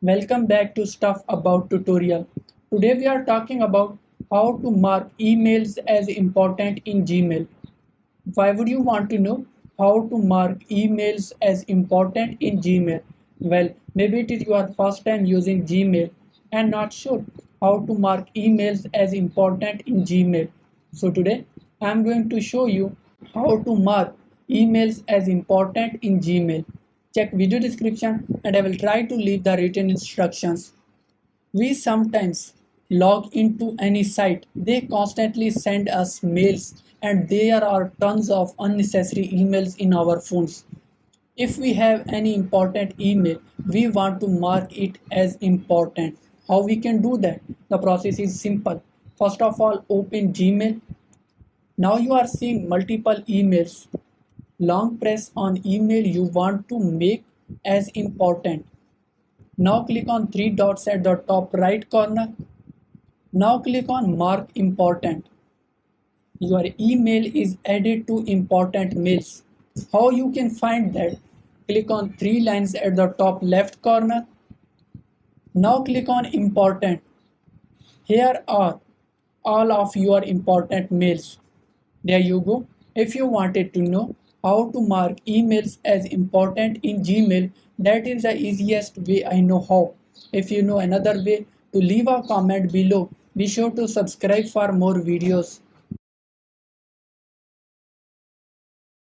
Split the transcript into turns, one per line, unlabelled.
Welcome back to Stuff About tutorial. Today we are talking about how to mark emails as important in Gmail. Why would you want to know how to mark emails as important in Gmail? Well, maybe it is your first time using Gmail and not sure how to mark emails as important in Gmail. So today I am going to show you how to mark emails as important in Gmail. Check video description and I will try to leave the written instructions. We sometimes log into any site. They constantly send us mails and there are tons of unnecessary emails in our phones. If we have any important email, we want to mark it as important. How we can do that? The process is simple. First of all, open Gmail. Now you are seeing multiple emails. Long press on email you want to make as important. Now click on three dots at the top right corner. Now click on Mark Important. Your email is added to important mails. How you can find that? Click on three lines at the top left corner. Now click on Important. Here are all of your important mails. There you go. If you wanted to know how to mark emails as important in Gmail, that is the easiest way I know how. If you know another way, to leave a comment below. Be sure to subscribe for more videos.